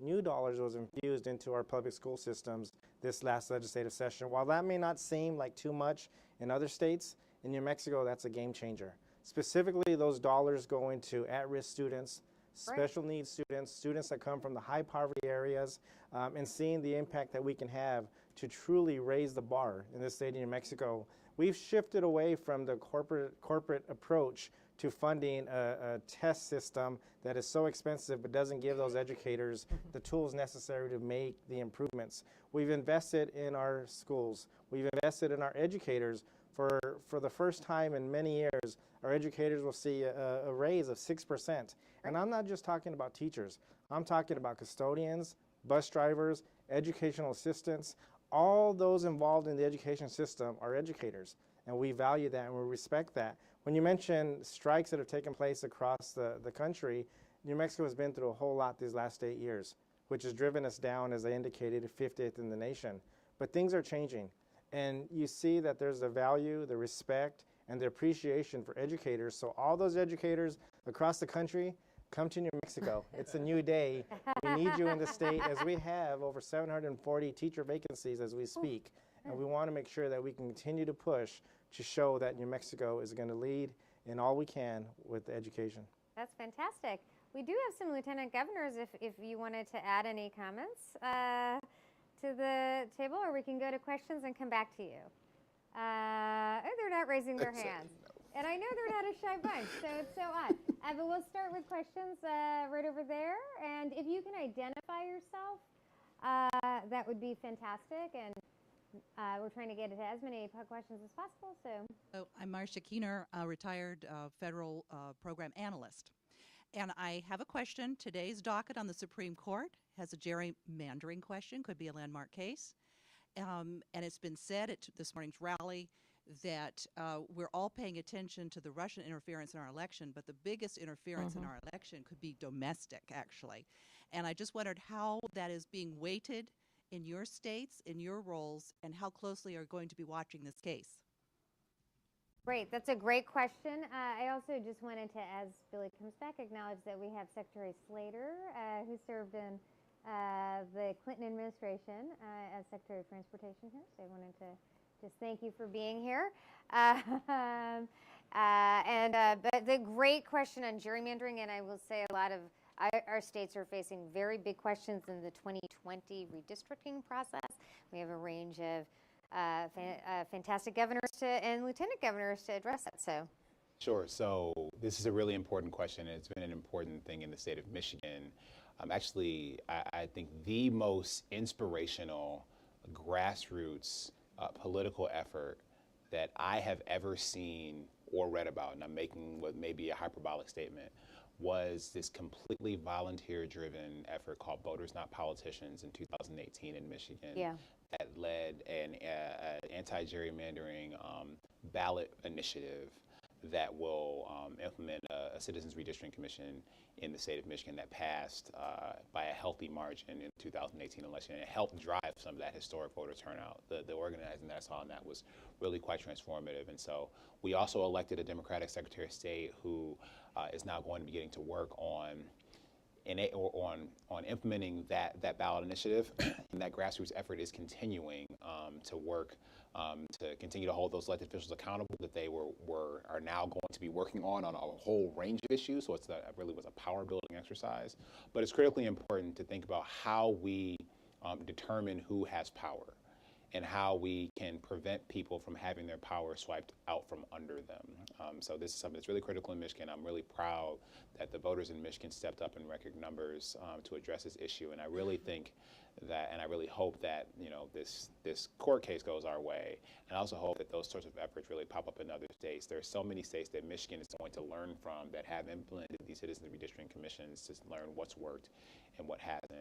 B: new dollars, was infused into our public school systems this last legislative session. While that may not seem like too much in other states, in New Mexico, that's a game changer. Specifically, those dollars go into at-risk students, special needs students, students that come from the high poverty areas, and seeing the impact that we can have to truly raise the bar in the state of New Mexico. We've shifted away from the corporate approach to funding a test system that is so expensive but doesn't give those educators the tools necessary to make the improvements. We've invested in our schools. We've invested in our educators. For the first time in many years, our educators will see a raise of 6%. And I'm not just talking about teachers. I'm talking about custodians, bus drivers, educational assistants. All those involved in the education system are educators, and we value that and we respect that. When you mention strikes that have taken place across the country, New Mexico has been through a whole lot these last 8 years, which has driven us down, as I indicated, to 50th in the nation. But things are changing. And you see that there's the value, the respect, and the appreciation for educators. So all those educators across the country, come to New Mexico. It's a new day. We need you in the state, as we have over 740 teacher vacancies as we speak. And we want to make sure that we can continue to push to show that New Mexico is going to lead in all we can with education.
A: That's fantastic. We do have some lieutenant governors if you wanted to add any comments to the table, or we can go to questions and come back to you. Oh, they're not raising their hands. And I know they're not a shy bunch, so it's so odd. But we'll start with questions right over there. And if you can identify yourself, that would be fantastic. And we're trying to get to as many questions as possible. So
F: I'm Marcia Keener, a retired federal program analyst. And I have a question. Today's docket on the Supreme Court has a gerrymandering question, could be a landmark case. And it's been said at this morning's rally that we're all paying attention to the Russian interference in our election, but the biggest interference in our election could be domestic, actually. And I just wondered how that is being weighted in your states, in your roles, and how closely are you going to be watching this case?
A: Great, that's a great question. I also just wanted to, as Billy comes back, acknowledge that we have Secretary Slater, who served in the Clinton administration as Secretary of Transportation here. So I wanted to Just thank you for being here. But the great question on gerrymandering, and I will say a lot of our states are facing very big questions in the 2020 redistricting process. We have a range of fantastic governors and lieutenant governors to address that. So.
D: Sure. So this is a really important question. It's been an important thing in the state of Michigan. Actually, I think the most inspirational grassroots political effort that I have ever seen or read about, and I'm making what may be a hyperbolic statement, was this completely volunteer-driven effort called Voters Not Politicians in 2018 in Michigan.
A: Yeah.
D: That led an anti-gerrymandering ballot initiative that will implement a Citizens Redistricting Commission in the state of Michigan that passed by a healthy margin in the 2018 election, and it helped drive some of that historic voter turnout. The organizing that I saw in that was really quite transformative. And so we also elected a Democratic Secretary of State who is now going to be getting to work on implementing that ballot initiative. And that grassroots effort is continuing to work to continue to hold those elected officials accountable that they are now going to be working on a whole range of issues. So it really was a power building exercise. But it's critically important to think about how we determine who has power and how we can prevent people from having their power swiped out from under them. So this is something that's really critical in Michigan. I'm really proud that the voters in Michigan stepped up in record numbers to address this issue. And I really think that, and I really hope that, this court case goes our way. And I also hope that those sorts of efforts really pop up in other states. There are so many states that Michigan is going to learn from that have implemented these citizen redistricting commissions to learn what's worked and what hasn't.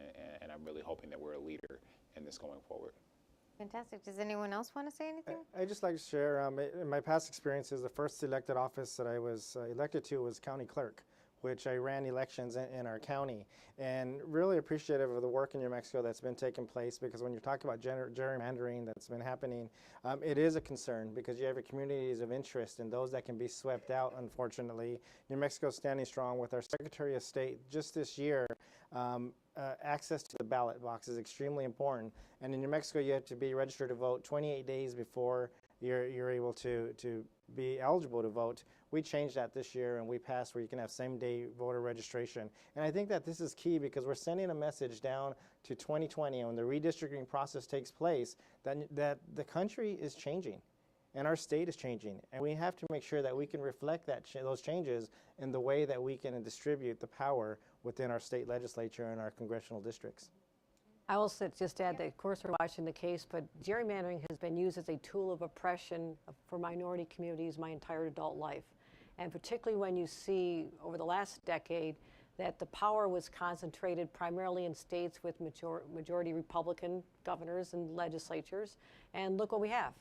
D: And I'm really hoping that we're a leader in this going forward.
A: Fantastic. Does anyone else want to say anything?
B: I'd just like to share, in my past experiences, the first elected office that I was elected to was county clerk, which I ran elections in our county, and really appreciative of the work in New Mexico that's been taking place, because when you're talking about gerrymandering that's been happening, it is a concern because you have communities of interest and those that can be swept out, unfortunately. New Mexico's standing strong with our Secretary of State just this year. Access to the ballot box is extremely important, and in New Mexico you have to be registered to vote 28 days before you're able to be eligible to vote. We changed that this year, and we passed where you can have same-day voter registration. And I think that this is key because we're sending a message down to 2020, and when the redistricting process takes place, that the country is changing, and our state is changing, and we have to make sure that we can reflect those changes in the way that we can distribute the power within our state legislature and our congressional districts.
E: I will just add that, of course, we're watching the case, but gerrymandering has been used as a tool of oppression for minority communities my entire adult life. And particularly when you see over the last decade that the power was concentrated primarily in states with majority Republican governors and legislatures. And look what we have.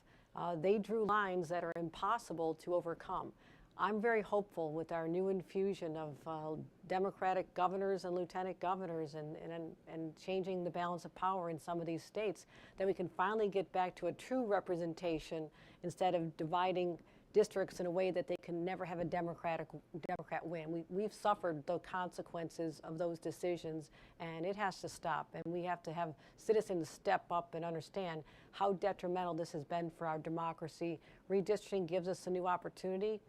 E: They drew lines that are impossible to overcome. I'm very hopeful with our new infusion of Democratic governors and lieutenant governors and changing the balance of power in some of these states that we can finally get back to a true representation instead of dividing districts in a way that they can never have a Democrat win. We've suffered the consequences of those decisions, and it has to stop. And we have to have citizens step up and understand how detrimental this has been for our democracy. Redistricting gives us a new opportunity.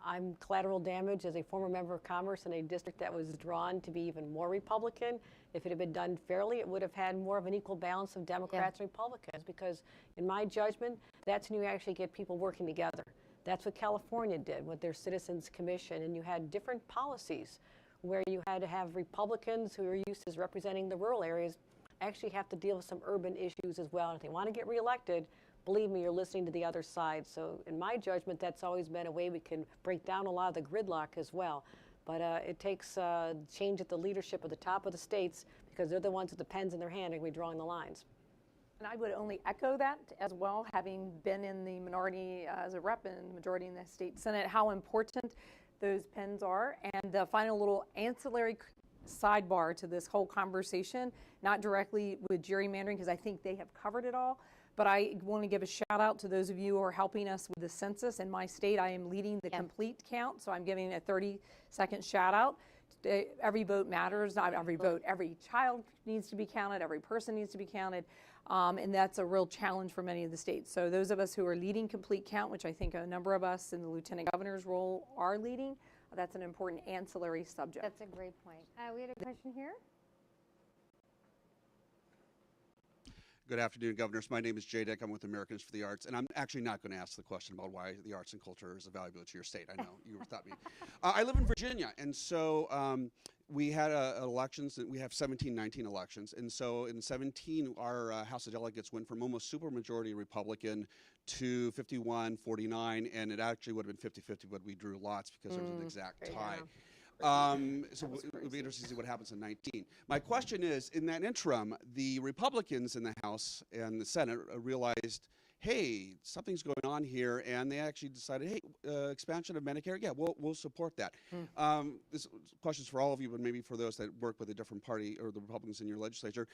E: I'm collateral damage as a former member of Commerce in a district that was drawn to be even more Republican. If it had been done fairly, it would have had more of an equal balance of Democrats and Republicans, because in my judgment, that's when you actually get people working together. That's what California did with their Citizens Commission, and you had different policies where you had to have Republicans who are used to representing the rural areas actually have to deal with some urban issues as well. And if they want to get reelected, believe me, you're listening to the other side. So in my judgment, that's always been a way we can break down a lot of the gridlock as well. But it takes change at the leadership at the top of the states, because they're the ones with the pens in their hand and we're drawing the lines.
C: And I would only echo that as well, having been in the minority as a rep and majority in the state Senate, how important those pens are. And the final little ancillary sidebar to this whole conversation, not directly with gerrymandering, because I think they have covered it all, but I want to give a shout out to those of you who are helping us with the census. In my state, I am leading the complete count, so I'm giving a 30-second shout out. Every vote matters, not every vote. Every child needs to be counted. Every person needs to be counted. And that's a real challenge for many of the states. So those of us who are leading complete count, which I think a number of us in the lieutenant governor's role are leading, that's an important ancillary subject.
A: That's a great point. We had a question here.
G: Good afternoon, Governors. My name is Jay Dick. I'm with Americans for the Arts, and I'm actually not going to ask the question about why the arts and culture is valuable to your state. I know you thought me. I live in Virginia, and so we had elections. We have 19 elections, and so in 17, our House of Delegates went from almost supermajority Republican to 51-49, and it actually would have been 50-50, but we drew lots because there was an exact tie. So it'll be interesting to see what happens in 19. My question is, in that interim, the Republicans in the House and the Senate realized, hey, something's going on here, and they actually decided, hey, expansion of Medicare, yeah, we'll support that. This question's for all of you, but maybe for those that work with a different party or the Republicans in your legislature.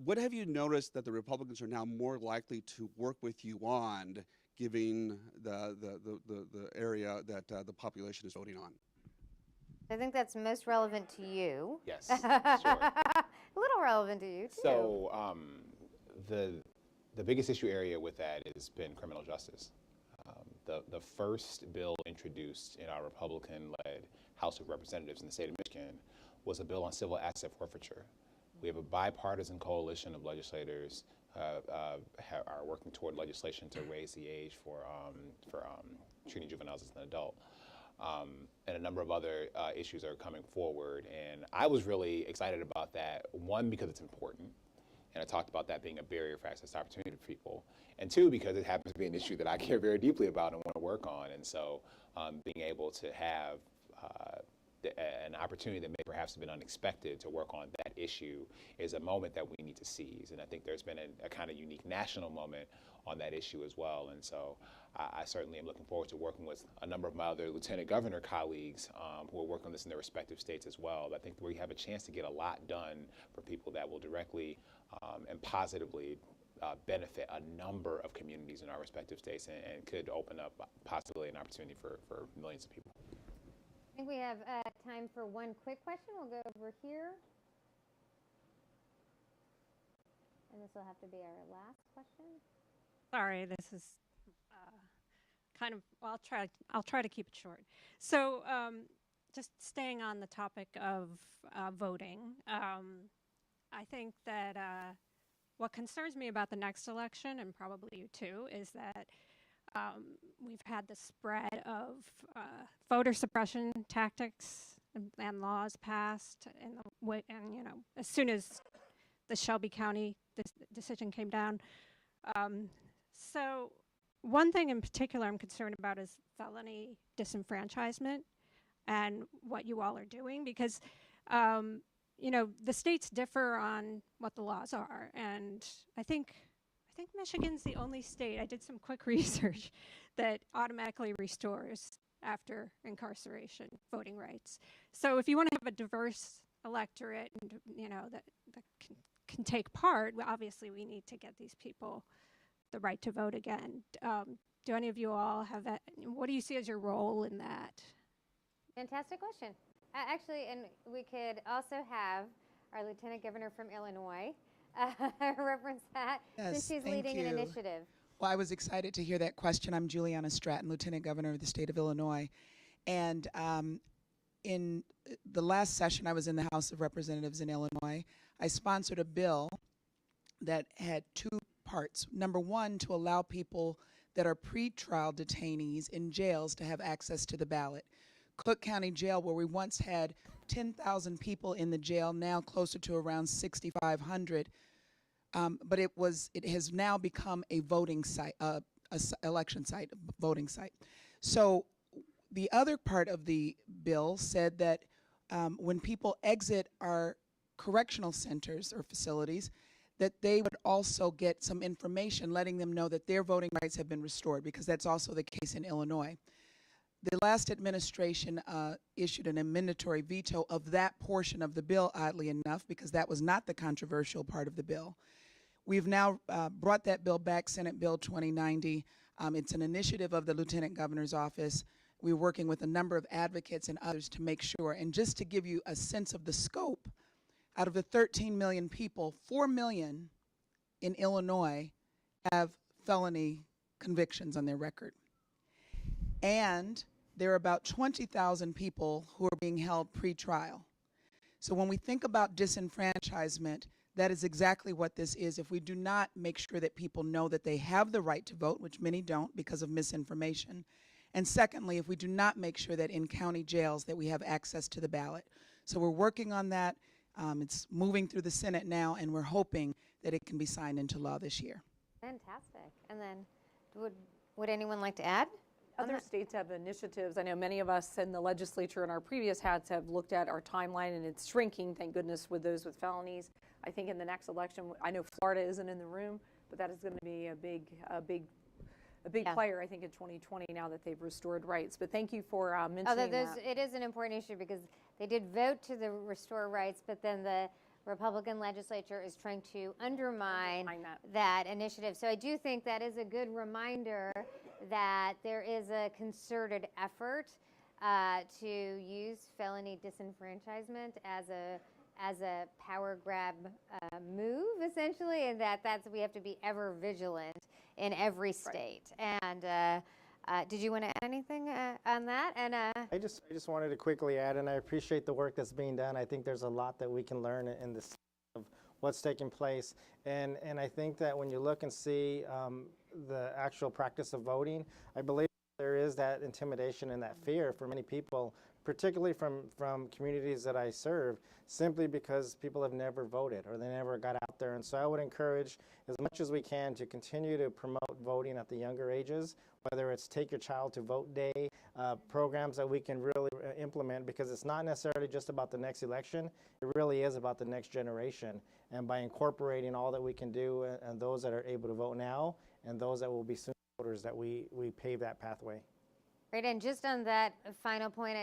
G: What have you noticed that the Republicans are now more likely to work with you on, given the area that the population is voting on?
A: I think that's most relevant to you.
D: Yes,
A: sure. A little relevant to you, too.
D: So the biggest issue area with that has been criminal justice. The first bill introduced in our Republican-led House of Representatives in the state of Michigan was a bill on civil asset forfeiture. We have a bipartisan coalition of legislators are working toward legislation to raise the age for treating juveniles as an adult. And a number of other issues are coming forward. And I was really excited about that, one, because it's important. And I talked about that being a barrier for access to opportunity for people. And two, because it happens to be an issue that I care very deeply about and want to work on. And so being able to have an opportunity that may perhaps have been unexpected to work on that issue is a moment that we need to seize. And I think there's been a kind of unique national moment on that issue as well. And so I certainly am looking forward to working with a number of my other lieutenant governor colleagues who are working on this in their respective states as well. I think we have a chance to get a lot done for people that will directly and positively benefit a number of communities in our respective states and could open up possibly an opportunity for millions of people.
A: I think we have time for one quick question. We'll go over here. And this will have to be our last question.
H: Sorry, this is kind of, well, I'll try to keep it short. So just staying on the topic of voting, I think that what concerns me about the next election, and probably you too, is that we've had the spread of voter suppression tactics and laws passed, and you know, as soon as the Shelby County decision came down. So one thing in particular I'm concerned about is felony disenfranchisement and what you all are doing, because you know, the states differ on what the laws are, and I think Michigan's the only state, I did some quick research, that automatically restores after incarceration voting rights. So if you want to have a diverse electorate and, you know, that can take part, well, obviously we need to get these people the right to vote again. Do any of you all have that? What do you see as your role in that?
A: Fantastic question. Actually, and we could also have our Lieutenant Governor from Illinois reference that, since she's leading an initiative.
I: Well, I was excited to hear that question. I'm Juliana Stratton, Lieutenant Governor of the state of Illinois. And in the last session, I was in the House of Representatives in Illinois. I sponsored a bill that had two parts. Number one, to allow people that are pretrial detainees in jails to have access to the ballot. Cook County Jail, where we once had 10,000 people in the jail, now closer to around 6,500. But it has now become a voting site, election site, voting site. So the other part of the bill said that when people exit our correctional centers or facilities, that they would also get some information letting them know that their voting rights have been restored, because that's also the case in Illinois. The last administration issued an amendatory veto of that portion of the bill, oddly enough, because that was not the controversial part of the bill. We've now brought that bill back, Senate Bill 2090. It's an initiative of the Lieutenant Governor's Office. We're working with a number of advocates and others to make sure. And just to give you a sense of the scope, out of the 13 million people, 4 million in Illinois have felony convictions on their record. And there are about 20,000 people who are being held pre-trial. So when we think about disenfranchisement, that is exactly what this is. If we do not make sure that people know that they have the right to vote, which many don't because of misinformation, and secondly, if we do not make sure that in county jails that we have access to the ballot. So we're working on that. It's moving through the Senate now, and we're hoping that it can be signed into law this year.
A: Fantastic. And then would anyone like to add?
C: Other states have initiatives. I know many of us in the legislature in our previous hats have looked at our timeline, and it's shrinking, thank goodness, with those with felonies. I think in the next election, I know Florida isn't in the room, but that is going to be a big player, I think, in 2020 now that they've restored rights. But thank you for mentioning that.
A: It is an important issue because they did vote to the restore rights, but then the Republican legislature is trying to undermine that initiative. So I do think that is a good reminder that there is a concerted effort to use felony disenfranchisement as a power grab move, essentially, and we have to be ever vigilant in every state. Right. And did you want to add anything on that? And
B: I just wanted to quickly add, and I appreciate the work that's being done. I think there's a lot that we can learn in this of what's taking place, and I think that when you look and see the actual practice of voting, I believe there is that intimidation and that fear for many people, particularly from communities that I serve, simply because people have never voted or they never got out there. And so I would encourage as much as we can to continue to promote voting at the younger ages, whether it's Take Your Child to Vote Day, programs that we can really implement, because it's not necessarily just about the next election, it really is about the next generation. And by incorporating all that we can do and those that are able to vote now and those that will be soon voters, that we pave that pathway.
A: Right, and just on that final point,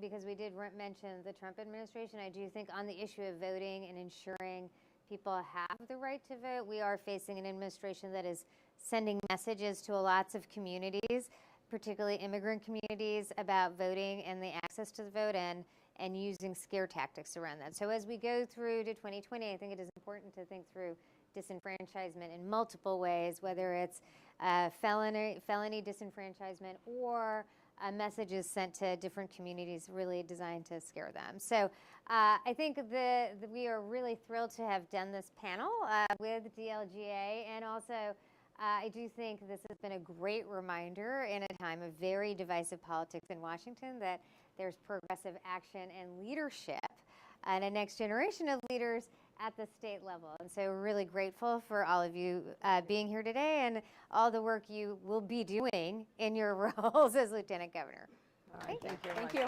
A: because we did mention the Trump administration, I do think on the issue of voting and ensuring people have the right to vote, we are facing an administration that is sending messages to lots of communities, particularly immigrant communities, about voting and the access to the vote and using scare tactics around that. So as we go through to 2020, I think it is important to think through disenfranchisement in multiple ways, whether it's felony disenfranchisement or messages sent to different communities really designed to scare them. So I think we are really thrilled to have done this panel with DLGA, and also I do think this has been a great reminder in a time of very divisive politics in Washington that there's progressive action and leadership and a next generation of leaders at the state level. And so we're really grateful for all of you being here today and all the work you will be doing in your roles as Lieutenant Governor.
C: All right,
A: Thank you.
C: Thank you.